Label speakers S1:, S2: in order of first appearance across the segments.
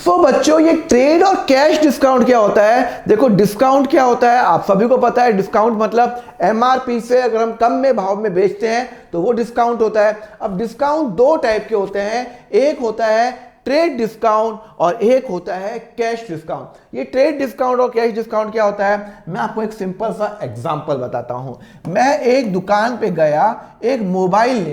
S1: सो बच्चों, ये ट्रेड और कैश डिस्काउंट क्या होता है? देखो, डिस्काउंट क्या होता है आप सभी को पता है। डिस्काउंट मतलब एमआरपी से अगर हम कम में भाव में बेचते हैं तो वो डिस्काउंट होता है। अब डिस्काउंट दो टाइप के होते हैं, एक होता है ट्रेड डिस्काउंट और एक होता है कैश डिस्काउंट। ये ट्रेड डिस्काउंट और कैश डिस्काउंट क्या होता है, मैं आपको एक सिंपल सा एग्जांपल बताता हूं। मैं एक दुकान पे गया एक मोबाइल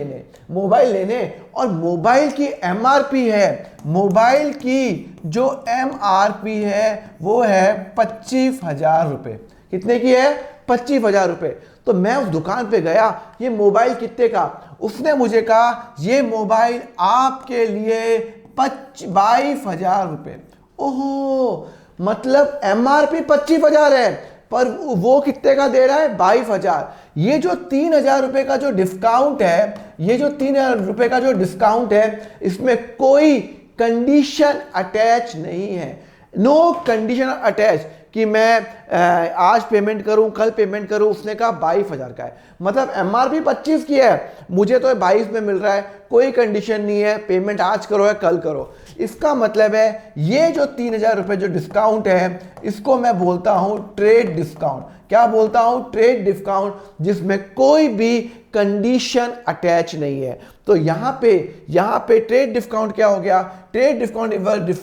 S1: लेने और मोबाइल की एमआरपी है, मोबाइल की जो एमआरपी है वो है 25,000 रुपए। कितने की है? 25,000 रुपए। तो मैं उस दुकान पे गया, ये मोबाइल कितने का? उसने मुझे कहा ये मोबाइल आपके लिए 22,000 रुपए। ओहो, मतलब एमआरपी 25,000 है पर वो कितने का दे रहा है? 22,000। ये जो 3,000 रुपए का जो डिस्काउंट है, ये जो 3,000 रुपए का जो डिस्काउंट है, इसमें कोई कंडीशन अटैच नहीं है। नो कंडीशन अटैच कि मैं आज पेमेंट करूं कल पेमेंट करूं। उसने कहा 22,000 का है, मतलब एमआरपी 25 की है, मुझे तो 22 में मिल रहा है, कोई कंडीशन नहीं है पेमेंट आज करो या कल करो। इसका मतलब है ये जो 3,000 रुपए जो डिस्काउंट है, इसको मैं बोलता हूं ट्रेड डिस्काउंट। क्या बोलता हूं? ट्रेड डिस्काउंट, जिसमें कोई भी कंडीशन अटैच नहीं है। तो यहां पे ट्रेड डिस्काउंट क्या हो गया? Trade discount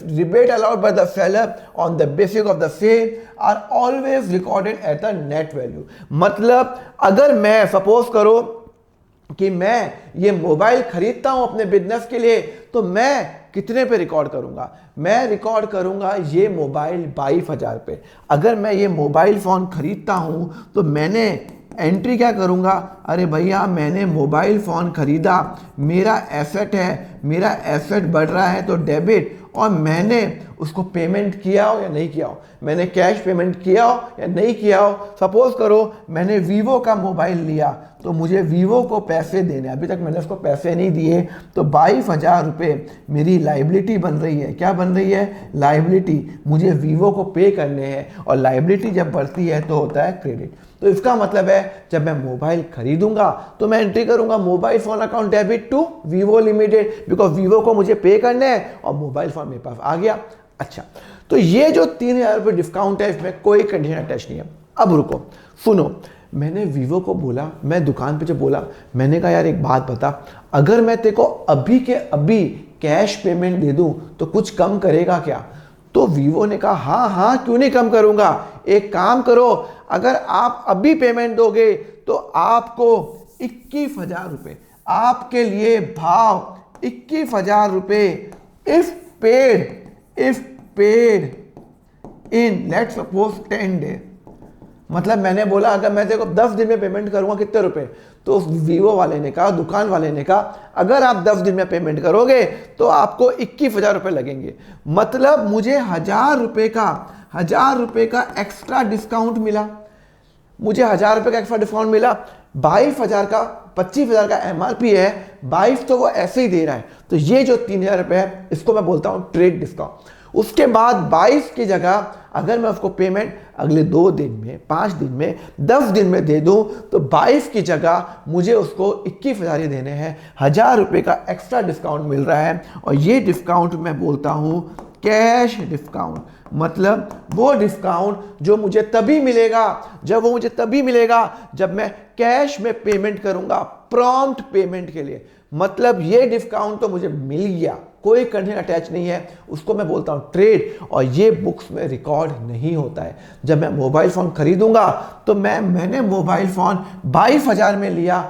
S1: rebate allowed by the seller on the basis of the sale are always recorded at the net value. मतलब अगर मैं सपोज करो कि मैं ये मोबाइल खरीदता हूं अपने बिजनेस के लिए, तो मैं कितने पे रिकॉर्ड करूंगा? मैं रिकॉर्ड करूंगा ये मोबाइल 22,000 पे। अगर मैं ये मोबाइल फोन खरीदता हूं तो मैंने एंट्री क्या करूंगा? अरे भैया, मैंने मोबाइल फ़ोन ख़रीदा, मेरा एसेट है, मेरा एसेट बढ़ रहा है तो डेबिट, और मैंने उसको पेमेंट किया हो या नहीं किया हो, मैंने कैश पेमेंट किया हो या नहीं किया हो। सपोज़ करो मैंने वीवो का मोबाइल लिया तो मुझे वीवो को पैसे देने, अभी तक मैंने उसको पैसे नहीं दिए, तो 22,000 रुपये मेरी लाइबिलिटी बन रही है। क्या बन रही है? लाइबिलिटी। मुझे वीवो को पे करने हैं, और लाइबिलिटी जब बढ़ती है तो होता है क्रेडिट। तो इसका मतलब है जब मैं मोबाइल खरीदूंगा तो मैं एंट्री करूंगा mobile phone account debit to Vivo limited, because Vivo को मुझे पे करने हैं और मोबाइल फोन मेरे पास आ गया। अच्छा, तो ये जो 3,000 रुपये डिस्काउंट है, इसमें कोई कंडीशन अटैच नहीं है। अब रुको, सुनो, मैंने वीवो को बोला, मैं दुकान पे जो बोला, मैंने कहा यार एक बात बता, अगर मैं तेरे को अभी के अभी कैश पेमेंट दे दूं तो कुछ कम करेगा क्या? तो वीवो ने कहा हाँ हाँ, क्यों नहीं कम करूंगा, एक काम करो, अगर आप अभी पेमेंट दोगे तो आपको 21,000 रुपये, आपके लिए भाव 21,000 रुपये if paid in let's suppose 10 day. मतलब मैंने बोला अगर मैं तेरे को 10 दिन में पेमेंट करूंगा कितने रुपए, तो उस वीवो वाले ने कहा, दुकान वाले ने कहा, अगर आप 10 दिन में पेमेंट करोगे तो आपको 21,000 रुपये लगेंगे। मतलब मुझे 1,000 रुपये का एक्स्ट्रा डिस्काउंट मिला, मुझे 1,000 रुपये का एक्स्ट्रा डिस्काउंट मिला। 22,000 का 25,000 का एमआरपी है, 22 तो वो ऐसे ही दे रहा है। तो ये जो 3,000 रुपये है, इसको मैं बोलता हूँ ट्रेड डिस्काउंट। उसके बाद 22 की जगह अगर मैं उसको पेमेंट अगले 2 दिन में, 5 दिन में, 10 दिन में दे दूं, तो 22 की जगह मुझे उसको 21,000 ही देने हैं। 1,000 रुपये का एक्स्ट्रा डिस्काउंट मिल रहा है, और ये डिस्काउंट मैं बोलता हूँ कैश डिस्काउंट। मतलब वो डिस्काउंट जो मुझे तभी मिलेगा जब मैं कैश में पेमेंट करूंगा, प्रॉम्प्ट पेमेंट के लिए। मतलब ये डिस्काउंट तो मुझे मिल गया, कोई कंडीशन अटैच नहीं है, उसको मैं बोलता हूँ ट्रेड, और ये बुक्स में रिकॉर्ड नहीं होता है। जब मैं मोबाइल फ़ोन खरीदूंगा तो मैंने मोबाइल फ़ोन 22,000 में लिया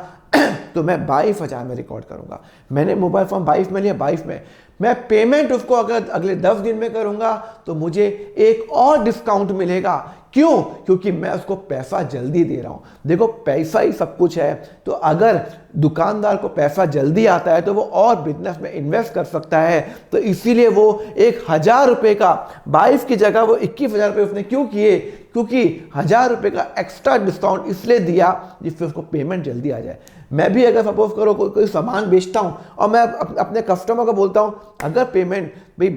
S1: तो मैं 22,000 में रिकॉर्ड करूंगा। मैंने मोबाइल फ़ोन 22 में लिया, 22 में मैं पेमेंट उसको अगर अगले 10 दिन में करूंगा तो मुझे एक और डिस्काउंट मिलेगा। क्यों? क्योंकि मैं उसको पैसा जल्दी दे रहा हूं। देखो, पैसा ही सब कुछ है, तो अगर दुकानदार को पैसा जल्दी आता है तो वो और बिजनेस में इन्वेस्ट कर सकता है। तो इसीलिए वो 1,000 रुपये का 22 की जगह वो 21,000 रुपये उसने क्यों किए? क्योंकि 1,000 रुपये का एक्स्ट्रा डिस्काउंट इसलिए दिया जिससे उसको पेमेंट जल्दी आ जाए। मैं भी अगर सपोज करो कोई सामान बेचता हूं और मैं अपने कस्टमर को बोलता हूं अगर पेमेंट भाई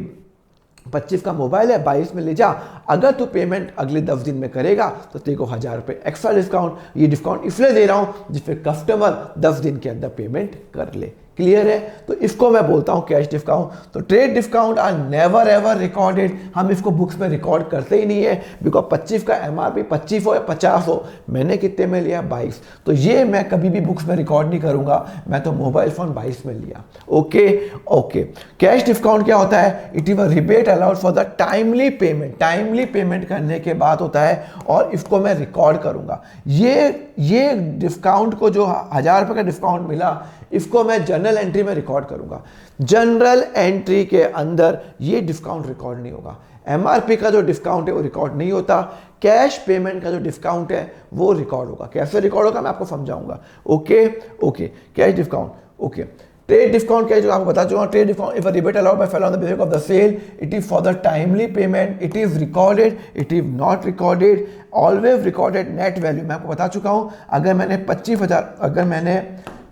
S1: 25 का मोबाइल है, 22 में ले जा, अगर तू पेमेंट अगले 10 दिन में करेगा तो तेरे को 1,000 रुपये एक्स्ट्रा डिस्काउंट। ये डिस्काउंट इसलिए दे रहा हूं जिससे कस्टमर 10 दिन के अंदर पेमेंट कर ले। क्लियर है? तो इसको मैं बोलता हूँ कैश डिस्काउंट। तो trade discount are never ever recorded, हम इसको बुक्स में रिकॉर्ड करते ही नहीं है, बिकॉज 25 का एमआरपी 25 हो या 50 हो, मैंने कितने में लिया 22, तो ये मैं कभी भी बुक्स में रिकॉर्ड नहीं करूंगा, मैं तो मोबाइल फोन 22 में लिया। Okay okay. कैश डिस्काउंट क्या होता है? It is a rebate allowed for the timely payment, timely payment करने के बाद होता है, और इसको मैं रिकॉर्ड करूंगा। ये डिस्काउंट को जो 1000 रुपये का डिस्काउंट मिला, इसको मैं जनरल एंट्री में रिकॉर्ड करूंगा। जनरल एंट्री के अंदर ये डिस्काउंट रिकॉर्ड नहीं होगा। एमआरपी का जो डिस्काउंट है वो रिकॉर्ड नहीं होता, कैश पेमेंट का जो डिस्काउंट है वो रिकॉर्ड होगा। कैसे रिकॉर्ड होगा मैं आपको समझाऊंगा। Okay okay. Cash discount, okay. Trade discount क्या है जो आपको बता चुका हूं। Trade discount if a rebate allowed by seller on the basis of the sale, it is for the timely payment, it is recorded, it is not recorded, always recorded net value. मैं आपको बता चुका हूं, अगर मैंने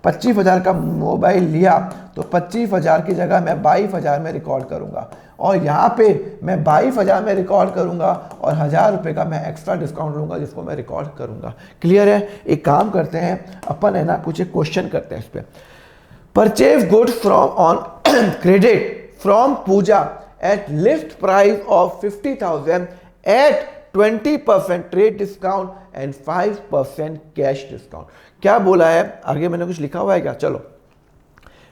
S1: 25,000 का mobile लिया तो 25,000 की जगह मैं 22,000 में रिकॉर्ड करूंगा, और यहाँ पे मैं 22,000 में रिकॉर्ड करूंगा और 1000 रुपये का मैं एक्स्ट्रा डिस्काउंट लूंगा जिसको मैं रिकॉर्ड करूंगा। क्लियर है? एक काम करते हैं अपन, है ना, कुछ एक क्वेश्चन करते हैं इस पर। Purchase goods from on credit from Pooja at list price of 50,000 at 20% trade discount and 5% cash discount. क्या बोला है आगे? मैंने कुछ लिखा हुआ है क्या? चलो,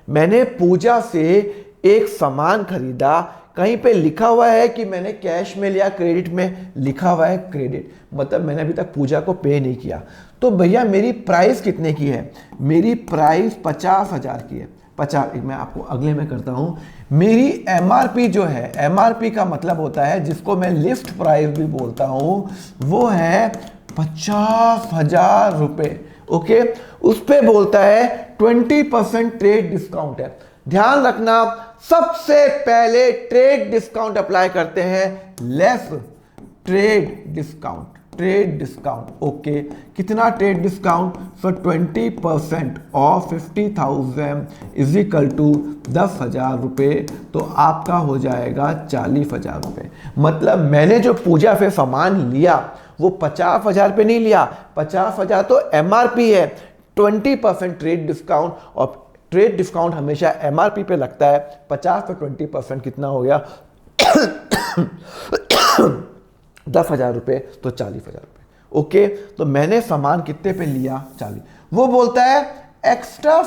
S1: मैंने पूजा से एक सामान खरीदा, कहीं पे लिखा हुआ है कि मैंने कैश में लिया, क्रेडिट में लिखा हुआ है क्रेडिट, मतलब मैंने अभी तक पूजा को पे नहीं किया। तो भैया मेरी प्राइस कितने की है? मेरी प्राइस 50,000 की है। 50, मैं आपको अगले में करता हूं। मेरी एमआरपी जो है, एमआरपी का मतलब होता है, जिसको मैं लिस्ट प्राइस भी बोलता हूं, वो है 50,000 रुपये। ओके, उस पे बोलता है 20% ट्रेड डिस्काउंट है। ध्यान रखना, सबसे पहले ट्रेड डिस्काउंट अप्लाई करते हैं, less trade discount, trade discount. Okay, कितना trade discount? So 20% of 50,000 is equal to 10,000 रुपये, तो आपका हो जाएगा 40,000 रुपये। मतलब मैंने जो पूजा पे सामान लिया वो 50,000 पे नहीं लिया, 50,000 तो एमआरपी है, 20% ट्रेड डिस्काउंट, और ट्रेड डिस्काउंट हमेशा एमआरपी पे लगता है। 50 पे 20% कितना हो गया? 10,000 रुपये, तो 40,000 रुपये। ओके, तो मैंने सामान कितने पे लिया? 40। वो बोलता है एक्स्ट्रा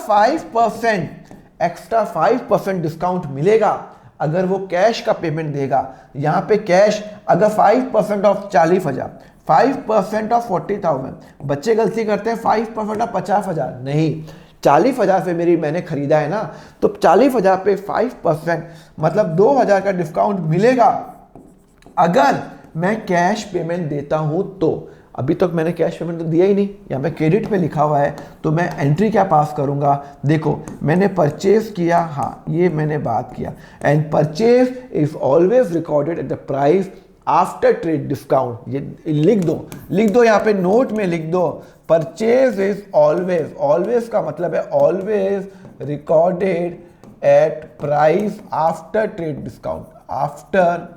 S1: 5% डिस्काउंट मिलेगा अगर वो कैश का पेमेंट देगा। यहाँ पे कैश, अगर 5% ऑफ 40,000, 5% ऑफ 40,000, बच्चे गलती करते हैं 5% ऑफ 50,000, नहीं, 40,000 पे मैंने खरीदा है ना, तो 40,000 पे 5% मतलब 2,000 का डिस्काउंट मिलेगा अगर मैं कैश पेमेंट देता हूं तो। अभी तक मैंने कैश पेमेंट तो दिया ही नहीं, यहाँ पे क्रेडिट पे लिखा हुआ है, तो मैं एंट्री क्या पास करूंगा? देखो, मैंने परचेज किया, हाँ ये मैंने बात किया, and purchase is always recorded at the price after trade discount. ये लिख दो यहाँ पे नोट में लिख दो, परचेज इज ऑलवेज, ऑलवेज का मतलब है always recorded at price after trade discount, after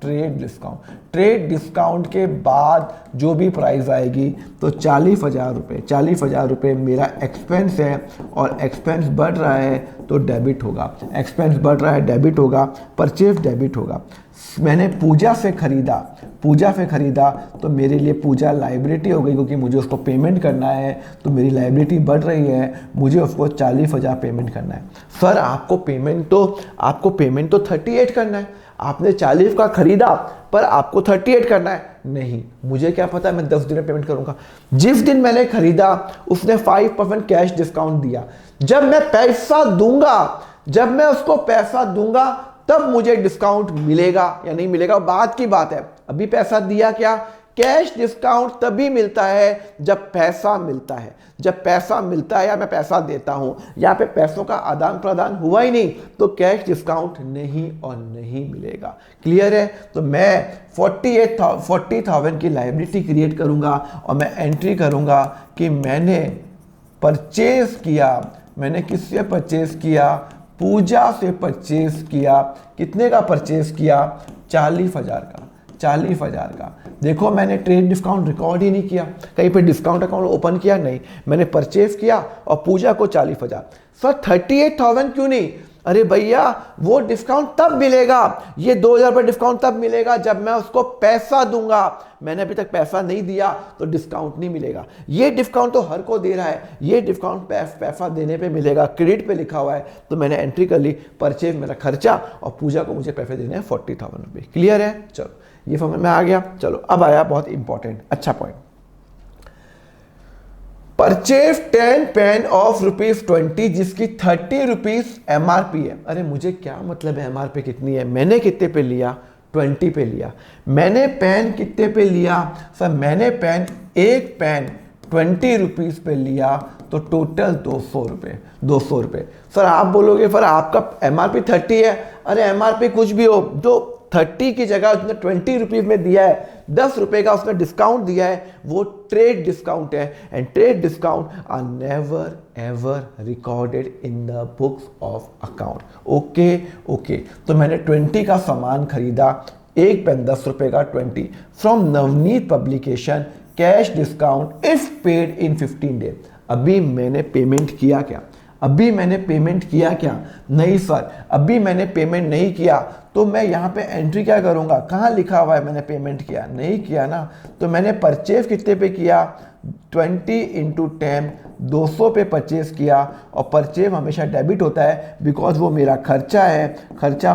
S1: trade discount. Trade discount के बाद जो भी प्राइस आएगी तो 40,000 रुपये, 40,000 रुपये मेरा एक्सपेंस है, और एक्सपेंस बढ़ रहा है तो डेबिट होगा, एक्सपेंस बढ़ रहा है डेबिट होगा, परचेज डेबिट होगा। मैंने पूजा से खरीदा तो मेरे लिए पूजा लायबिलिटी हो गई, क्योंकि मुझे उसको पेमेंट करना है, तो मेरी लायबिलिटी बढ़ रही है, मुझे उसको 40,000 पेमेंट करना है। सर आपको पेमेंट तो 38 करना है, आपने 40 का खरीदा पर आपको 38 करना है। नहीं, मुझे क्या पता, मैं 10 दिन में पेमेंट करूंगा। जिस दिन मैंने खरीदा उसने 5% कैश डिस्काउंट दिया। जब मैं उसको पैसा दूंगा तब मुझे डिस्काउंट मिलेगा या नहीं मिलेगा, बाद की बात है। अभी पैसा दिया क्या? कैश डिस्काउंट तभी मिलता है जब पैसा मिलता है, जब पैसा मिलता है या मैं पैसा देता हूं। यहाँ पे पैसों का आदान प्रदान हुआ ही नहीं, तो कैश डिस्काउंट नहीं और नहीं मिलेगा। क्लियर है? तो मैं 40,000 की लायबिलिटी क्रिएट करूंगा और मैं एंट्री करूंगा कि मैंने परचेज किया। मैंने किससे परचेज किया? पूजा से परचेज किया। कितने का परचेज किया? 40,000 का। 40,000 का। देखो मैंने ट्रेड डिस्काउंट रिकॉर्ड ही नहीं किया, कहीं पे डिस्काउंट अकाउंट ओपन किया नहीं, मैंने परचेज किया और पूजा को 40,000। सर 38,000 क्यों नहीं? अरे भैया वो डिस्काउंट तब मिलेगा, ये 2,000 रुपये डिस्काउंट तब मिलेगा जब मैं उसको पैसा दूंगा। मैंने अभी तक पैसा नहीं दिया तो डिस्काउंट नहीं मिलेगा। ये डिस्काउंट तो हर को दे रहा है, ये डिस्काउंट पैसा देने पे मिलेगा, क्रेडिट पे लिखा हुआ है। तो मैंने एंट्री कर ली, परचेज मेरा खर्चा और पूजा को मुझे पैसे देने हैं 40,000 रुपये। क्लियर है? चलो ये समझ में आ गया। चलो अब आया बहुत इंपॉर्टेंट अच्छा पॉइंट, परचेज 10 पेन ऑफ ₹20 जिसकी 30 रुपीज MRP है। अरे मुझे क्या मतलब है MRP कितनी है? मैंने कितने पे लिया? 20 पे लिया। मैंने पेन कितने पे लिया? सर मैंने पेन एक पेन 20 रुपीज पे लिया तो टोटल 200 रुपये। 200 रुपये। सर आप बोलोगे सर आपका MRP 30 है। अरे MRP कुछ भी हो, जो 30 की जगह उसने 20 रुपीज में दिया है, 10 रुपए का उसने डिस्काउंट दिया है, वो ट्रेड डिस्काउंट है। And trade discount are never ever recorded in the books of account. Okay. तो मैंने 20 का सामान खरीदा, एक पेन 10 रुपए का 20 from Navneet publication, cash discount if paid in 15 days. अभी मैंने पेमेंट किया क्या? अभी मैंने पेमेंट किया क्या? नहीं सर अभी मैंने पेमेंट नहीं किया। तो मैं यहाँ पे एंट्री क्या करूँगा? कहाँ लिखा हुआ है मैंने पेमेंट किया? नहीं किया ना। तो मैंने परचेज कितने पे किया? 20 × 10 200 पे परचेज किया। और परचेज हमेशा डेबिट होता है बिकॉज वो मेरा खर्चा है, खर्चा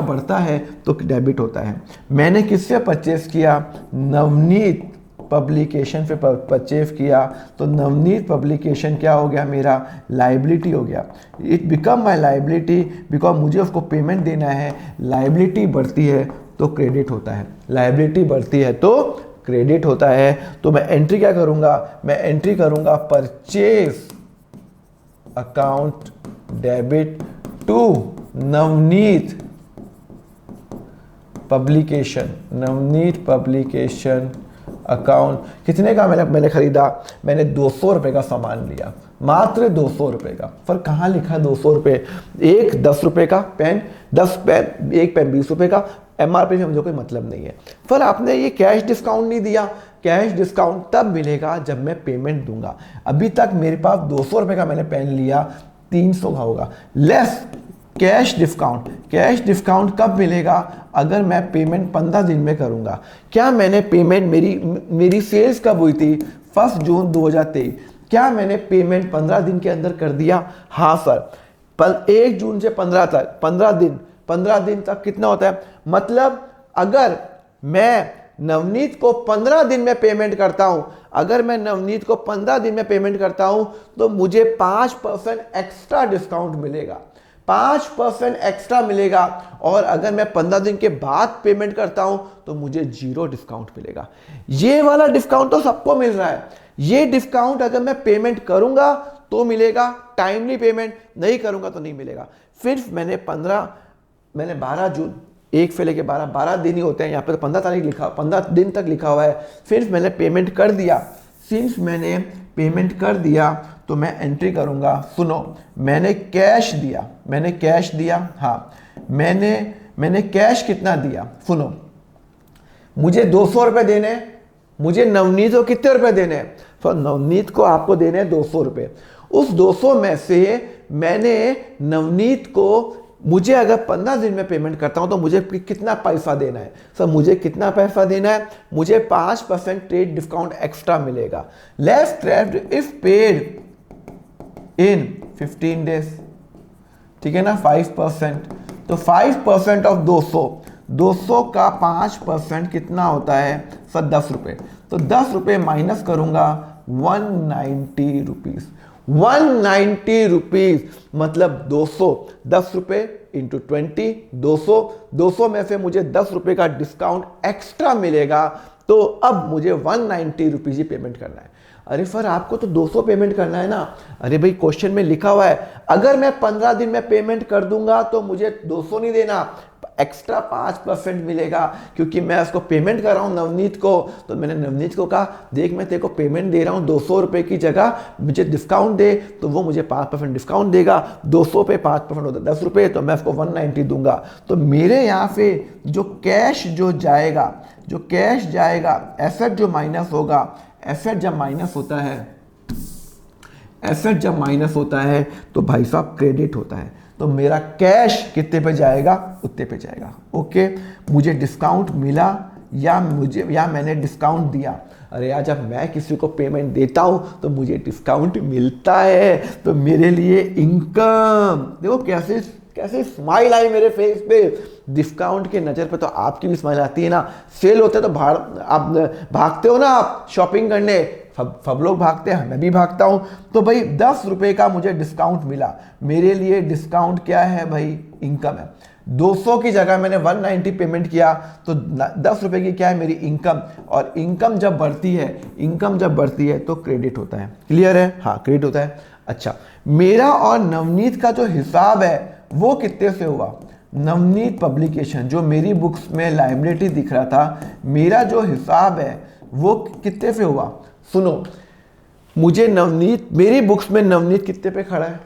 S1: बढ़ता है तो डेबिट होता है। मैंने किससे परचेज किया? नवनीत पब्लिकेशन पे परचेज किया। तो नवनीत पब्लिकेशन क्या हो गया? मेरा लाइबिलिटी हो गया। It become my liability because मुझे उसको पेमेंट देना है। लाइबिलिटी बढ़ती है तो क्रेडिट होता है, लाइबिलिटी बढ़ती है तो क्रेडिट होता है। तो मैं एंट्री क्या करूंगा? मैं एंट्री करूंगा purchase account debit to Navneet publication. Navneet publication account कितने का मैंने खरीदा? मैंने 200 रुपये का सामान लिया, मात्र 200 रुपये का। पर कहाँ लिखा 200 रुपये? एक 10 रुपये का पेन, 10 पेन, एक पेन 20 रुपये का। MRP से मुझे कोई मतलब नहीं है। पर आपने ये कैश डिस्काउंट नहीं दिया। कैश डिस्काउंट तब मिलेगा जब मैं पेमेंट दूंगा। अभी तक मेरे पास 200 रुपये का मैंने पेन लिया, 300 का होगा less cash discount. Cash discount कब मिलेगा? अगर मैं पेमेंट 15 दिन में करूंगा। क्या मैंने पेमेंट, मेरी सेल्स कब हुई थी? 1 जून 2023। क्या मैंने पेमेंट 15 दिन के अंदर कर दिया? हाँ सर। 1 जून से 15 तक 15 दिन तक कितना होता है? मतलब अगर मैं नवनीत को 15 दिन में पेमेंट करता हूं, अगर मैं नवनीत को 15 दिन में पेमेंट करता हूं तो मुझे 5% एक्स्ट्रा डिस्काउंट मिलेगा, 5% एक्स्ट्रा मिलेगा। और अगर मैं 15 दिन के बाद पेमेंट करता हूं तो मुझे 0 डिस्काउंट मिलेगा। ये वाला डिस्काउंट तो सबको मिल रहा है। ये डिस्काउंट अगर मैं पेमेंट करूंगा तो मिलेगा, टाइमली पेमेंट नहीं करूंगा तो नहीं मिलेगा। फिर मैंने 12 जून, 1 से लेके 12 दिन ही होते हैं यहाँ पे, तो 15 तारीख लिखा, 15 दिन तक लिखा हुआ है। फिर मैंने पेमेंट कर दिया। सिंस मैंने पेमेंट कर दिया तो मैं एंट्री करूंगा। सुनो, मैंने कैश दिया। हाँ मैंने कैश कितना दिया? सुनो, मुझे 200 रुपये देने, मुझे नवनीत को कितने रुपए देने हैं? तो नवनीत को आपको देने हैं 200 रुपये। उस 200 में से मैंने नवनीत को, मुझे अगर 15 दिन में पेमेंट करता हूं तो मुझे कितना पैसा देना है? सर मुझे कितना पैसा देना है? मुझे 5% ट्रेड डिस्काउंट एक्स्ट्रा मिलेगा। Less trade if paid in 15 days, ठीक है ना, 5%। तो 5% ऑफ 200 का 5% कितना होता है? सर 10 रुपये। तो 10 रुपये माइनस करूंगा 190 रुपीज। 190 रुपीज मतलब 10 रुपये इंटू 20, 200 में से मुझे 10 रुपये का डिस्काउंट एक्स्ट्रा मिलेगा। तो अब मुझे 190 रुपीज ही पेमेंट करना है। अरे सर आपको तो 200 पेमेंट करना है ना। अरे भाई क्वेश्चन में लिखा हुआ है अगर मैं 15 दिन में पेमेंट कर दूंगा तो मुझे 200 नहीं देना, एक्स्ट्रा 5% मिलेगा, क्योंकि मैं उसको पेमेंट कर रहा हूँ नवनीत को। तो मैंने नवनीत को कहा देख मैं तेरे को पेमेंट दे रहा हूँ 200 रुपये की जगह मुझे डिस्काउंट दे, तो वो मुझे 5% डिस्काउंट देगा। 200 पे 5% होता है 10 रुपये, तो मैं उसको 190 दूंगा। तो मेरे यहाँ पे जो कैश जो जाएगा एसेट जो माइनस होगा, एसेट जब माइनस होता है तो भाई साहब क्रेडिट होता है। तो मेरा कैश कितने पे जाएगा, उतने पे जाएगा। ओके, मुझे डिस्काउंट मिला या मैंने डिस्काउंट दिया। अरे यार जब मैं किसी को पेमेंट देता हूँ तो मुझे डिस्काउंट मिलता है, तो मेरे लिए इनकम। देखो कैसे स्माइल आई मेरे फेस पे। डिस्काउंट के नज़र पे तो आपकी भी स्माइल आती है ना। सेल होते तो आप भागते हो ना, आप शॉपिंग करने सब लोग भागते हैं, मैं भी भागता हूँ। तो भाई 10 रुपये का मुझे डिस्काउंट मिला, मेरे लिए डिस्काउंट क्या है भाई, इनकम है। 200 की जगह मैंने 190 पेमेंट किया, तो 10 रुपये की क्या है मेरी इनकम। और इनकम जब बढ़ती है तो क्रेडिट होता है। क्लियर है? हाँ क्रेडिट होता है। अच्छा, मेरा और नवनीत का जो हिसाब है वो कितने से हुआ। नवनीत पब्लिकेशन जो मेरी बुक्स में लायबिलिटी दिख रहा था, मेरा जो हिसाब है वो कितने से हुआ। सुनो, मुझे नवनीत, मेरी बुक्स में नवनीत कितने पे खड़ा है,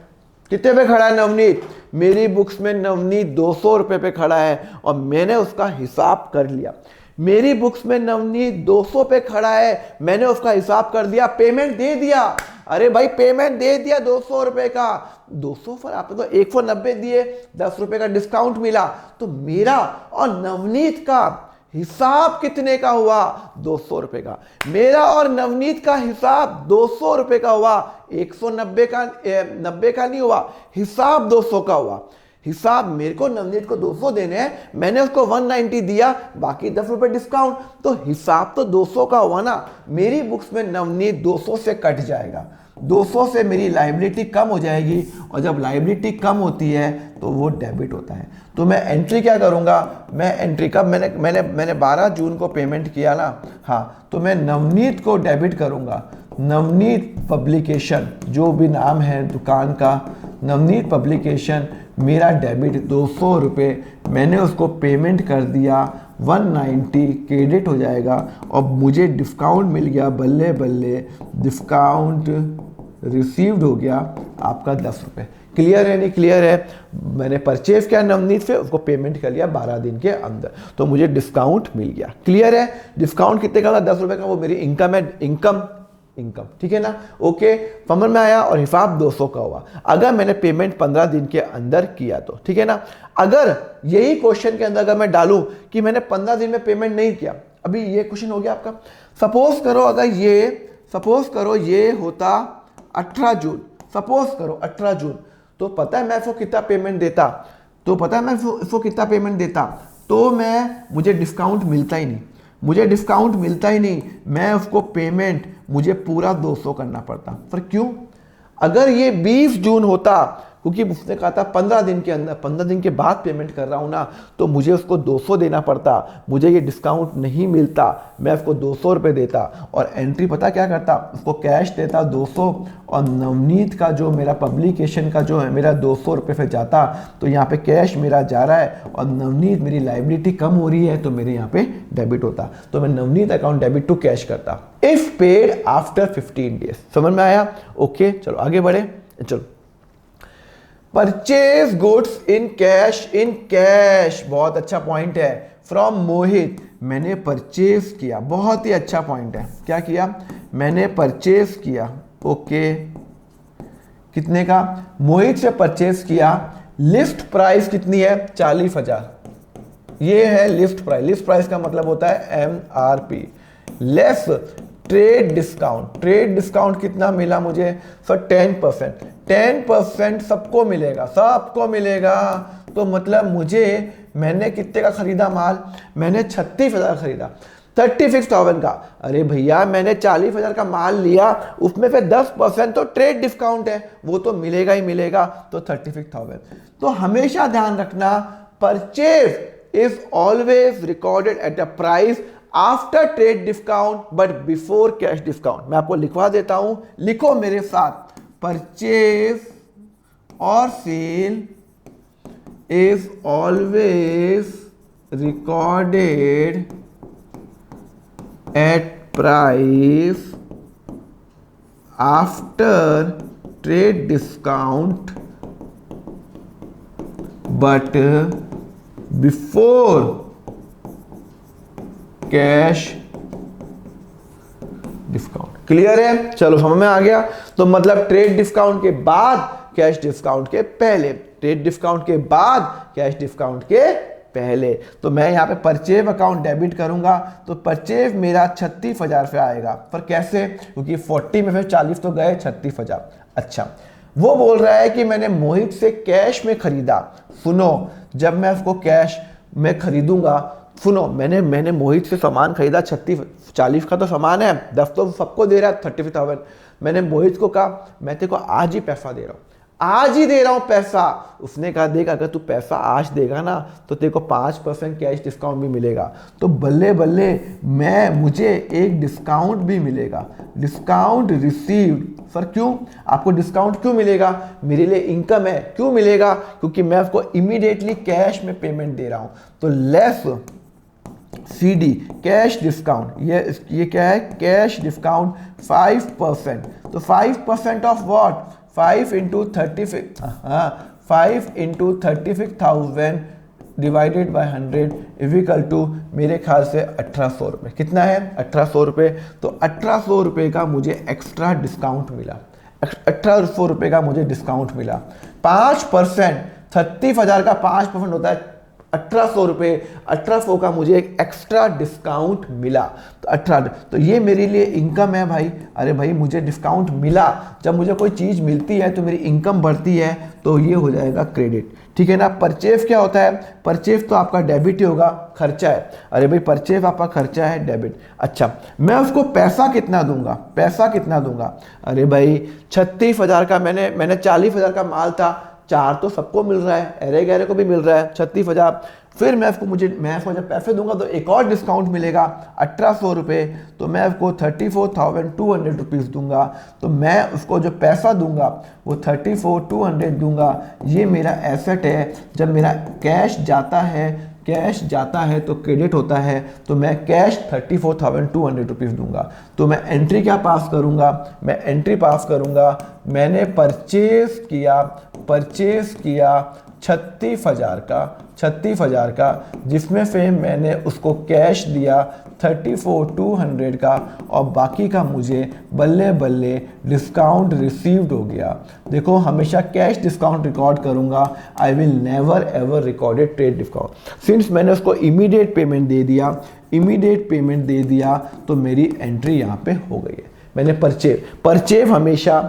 S1: नवनीत? मेरी बुक्स में नवनीत 200 रुपये पे खड़ा है और मैंने उसका हिसाब कर लिया। मेरी बुक्स में नवनीत 200 पे खड़ा है, मैंने उसका हिसाब कर दिया, पेमेंट दे दिया। अरे भाई पेमेंट दे दिया 200 रुपये का, 200 पर आपने तो 190 दिए, 10 रुपये का डिस्काउंट मिला। तो मेरा और नवनीत का हिसाब कितने का हुआ, 200 रुपये का। मेरा और नवनीत का हिसाब 200 रुपये का हुआ, 190 का 90 का नहीं हुआ, हिसाब 200 का हुआ। हिसाब मेरे को नवनीत को 200 देने हैं, मैंने उसको 190 दिया, बाकी 10 रुपये डिस्काउंट, तो हिसाब तो 200 का हुआ ना। मेरी बुक्स में नवनीत 200 से कट जाएगा, 200 से मेरी लायबिलिटी कम हो जाएगी, और जब लायबिलिटी कम होती है तो वो डेबिट होता है। तो मैं एंट्री क्या करूँगा, मैं एंट्री कब, मैंने 12 जून को पेमेंट किया ना, हाँ, तो मैं नवनीत को डेबिट करूँगा। नवनीत पब्लिकेशन जो भी नाम है दुकान का, नवनीत पब्लिकेशन, मेरा डेबिट 200 रुपये, मैंने उसको पेमेंट कर दिया, 190 क्रेडिट हो जाएगा, और मुझे डिस्काउंट मिल गया, बल्ले बल्ले डिस्काउंट रिसीव्ड हो गया आपका 10 रुपये। क्लियर है? नहीं क्लियर है? मैंने परचेज किया नवनीत से, उसको पेमेंट कर लिया 12 दिन के अंदर, तो मुझे डिस्काउंट मिल गया। क्लियर है? डिस्काउंट कितने का था, 10 रुपये का, वो मेरी इनकम है, इनकम, ठीक है ना। ओके, समझ में आया। और हिसाब 200 का हुआ। अगर मैंने पेमेंट 15 दिन के अंदर किया तो, ठीक है ना। अगर यही क्वेश्चन के अंदर अगर मैं डालूं कि मैंने 15 दिन में पेमेंट नहीं किया, अभी ये क्वेश्चन हो गया आपका। सपोज करो ये होता 18 जून, सपोज करो 18 जून, तो पता है मैं इसको कितना पेमेंट देता, तो मुझे डिस्काउंट मिलता ही नहीं, मैं उसको पेमेंट मुझे पूरा 200 करना पड़ता। पर क्यों? अगर ये 20 जून होता, क्योंकि उसने कहा था 15 दिन के अंदर, 15 दिन के बाद पेमेंट कर रहा हूँ ना, तो मुझे उसको 200 देना पड़ता, मुझे ये डिस्काउंट नहीं मिलता, मैं उसको 200 रुपये देता, और एंट्री पता क्या करता, उसको कैश देता 200, और नवनीत का जो मेरा पब्लिकेशन का जो है मेरा 200 रुपये पे जाता। तो यहाँ पे कैश मेरा जा रहा है और नवनीत मेरी लायबिलिटी कम हो रही है, तो मेरे यहाँ पे डेबिट होता, तो मैं Navneet account debit to cash करता, इफ पेड आफ्टर 15 डेज। समझ में आया? ओके, चलो आगे बढ़े। चलो, परचेज गुड्स इन कैश, बहुत अच्छा पॉइंट है। फ्रॉम मोहित, मैंने परचेज किया, बहुत ही अच्छा पॉइंट है। क्या किया? मैंने परचेज किया। ओके, कितने का? मोहित से परचेज किया। लिस्ट प्राइस कितनी है? 40,000। ये है लिस्ट प्राइस। लिस्ट प्राइस का मतलब होता है MRP लेस ट्रेड डिस्काउंट कितना मिला मुझे? सर 10%। 10% सबको मिलेगा, तो मतलब मैंने कितने का खरीदा माल? मैंने 36,000 खरीदा, 36,000 का। अरे भैया मैंने 40,000 का माल लिया, उसमें से 10% तो ट्रेड डिस्काउंट है, वो तो मिलेगा ही मिलेगा, तो 36,000। तो हमेशा ध्यान रखना, purchase is always recorded at a price after trade discount but before cash discount. मैं आपको लिखवा देता हूं, लिखो मेरे साथ, परचेज और cell is always recorded at price after trade discount but before cash discount. Clear है? चलो समझ में आ गया। तो मतलब ट्रेड डिस्काउंट के बाद, कैश डिस्काउंट के पहले, ट्रेड डिस्काउंट के बाद, कैश डिस्काउंट के पहले। तो मैं यहां पे परचेज अकाउंट डेबिट करूंगा तो परचेज मेरा 36,000 पे आएगा। पर कैसे? क्योंकि 40 में से 40 तो गए, 36,000। अच्छा, वो बोल रहा है कि मैंने मोहित से कैश में खरीदा। सुनो, जब मैं उसको कैश में खरीदूंगा, सुनो, मैंने मोहित से सामान खरीदा 40 का तो सामान है, 10 तो सबको दे रहा है, 35,000। मैंने मोहित को कहा मैं तेरे को आज ही पैसा दे रहा हूँ, आज ही दे रहा हूँ पैसा। उसने कहा देख, अगर तू पैसा आज देगा ना तो तेरे को 5% कैश डिस्काउंट भी मिलेगा। तो बल्ले बल्ले मुझे एक डिस्काउंट भी मिलेगा। Discount received. सर क्यों? आपको डिस्काउंट क्यों मिलेगा? मेरे लिए इनकम है। क्यों मिलेगा? क्योंकि मैं आपको इमीडिएटली कैश में पेमेंट दे रहा हूँ। तो लेस CD कैश डिस्काउंट, ये क्या है? Cash discount 5%। तो 5% of what? 5 into 36,000 divided by 100 equal to मेरे ख्याल से 1800 रुपये। कितना है? 1800 रुपये। तो 1800 रुपये का मुझे एक्स्ट्रा डिस्काउंट मिला। 1800 रुपये का मुझे डिस्काउंट मिला। 5%, 36,000 का 5% होता है 1800 रुपये। 1800 का मुझे एक एक्स्ट्रा डिस्काउंट मिला। तो 18, तो ये मेरे लिए इनकम है भाई। अरे भाई, मुझे डिस्काउंट मिला। जब मुझे कोई चीज़ मिलती है तो मेरी इनकम बढ़ती है, तो ये हो जाएगा क्रेडिट। ठीक है ना? परचेज क्या होता है? परचेज तो आपका डेबिट ही होगा, खर्चा है। अरे भाई, परचेज आपका खर्चा है, डेबिट। अच्छा, मैं उसको पैसा कितना दूंगा? पैसा कितना दूंगा? अरे भाई, 36,000 का मैंने 40,000 का माल था, 4 तो सबको मिल रहा है, अरे गहरे को भी मिल रहा है, 36,000। फिर मैं उसको जब पैसे दूंगा तो एक और डिस्काउंट मिलेगा 1800 रुपये। तो मैं उसको 34,200 रुपीज़ दूंगा। तो मैं उसको जो पैसा दूंगा वो 34,200 दूंगा। ये मेरा एसेट है। जब मेरा कैश जाता है तो क्रेडिट होता है। तो मैं कैश 34,200 रुपीज़ दूंगा। तो मैं एंट्री क्या पास करूंगा? मैं एंट्री पास करूंगा, मैंने परचेज किया 36,000 का, जिसमें से मैंने उसको कैश दिया 34,200 का, और बाकी का मुझे बल्ले बल्ले डिस्काउंट रिसीव्ड हो गया। देखो, हमेशा कैश डिस्काउंट रिकॉर्ड करूंगा। I will never ever recorded trade discount. Since मैंने उसको इमीडिएट पेमेंट दे दिया तो मेरी एंट्री यहाँ पे हो गई है। मैंने परचेज हमेशा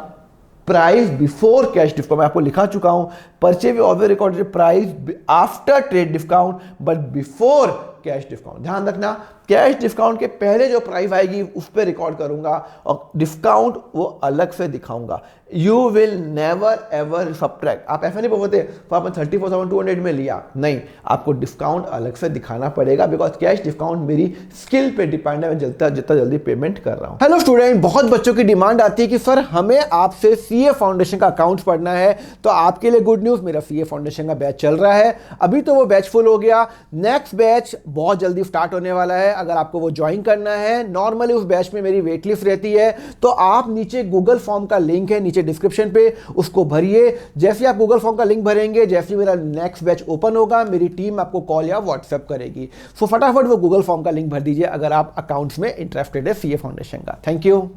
S1: प्राइस बिफोर कैश डिस्काउंट, मैं आपको लिखा चुका हूं। Purchase always recorded price after trade discount but before cash discount. ध्यान रखना, कैश डिस्काउंट के पहले जो प्राइस आएगी उस पर रिकॉर्ड करूंगा और डिस्काउंट वो अलग से दिखाऊंगा। You will never ever subtract. आप ऐसा नहीं बोलते तो आपने 34,200 में लिया, नहीं, आपको डिस्काउंट अलग से दिखाना पड़ेगा, बिकॉज कैश डिस्काउंट मेरी स्किल पे डिपेंड है, मैं जितना जल्दी पेमेंट कर रहा हूं। हेलो स्टूडेंट, बहुत बच्चों की डिमांड आती है कि सर हमें आपसे सीए फाउंडेशन का अकाउंट्स पढ़ना है। तो आपके लिए गुड न्यूज, मेरा सीए फाउंडेशन का बैच चल रहा है। अभी तो वो बैच फुल हो गया, नेक्स्ट बैच बहुत जल्दी स्टार्ट होने वाला है। अगर आपको वो ज्वाइन करना है, नॉर्मली उस बैच में मेरी वेट लिस्ट रहती है, तो आप नीचे गूगल फॉर्म का लिंक है नीचे डिस्क्रिप्शन पे, उसको भरिए। जैसे आप गूगल फॉर्म का लिंक भरेंगे, जैसे मेरा नेक्स्ट बैच ओपन होगा, मेरी टीम आपको कॉल या व्हाट्सएप करेगी। सो फटाफट वो गूगल फॉर्म का लिंक भर दीजिए अगर आप अकाउंट्स में इंटरेस्टेड है सीए फाउंडेशन का। Thank you.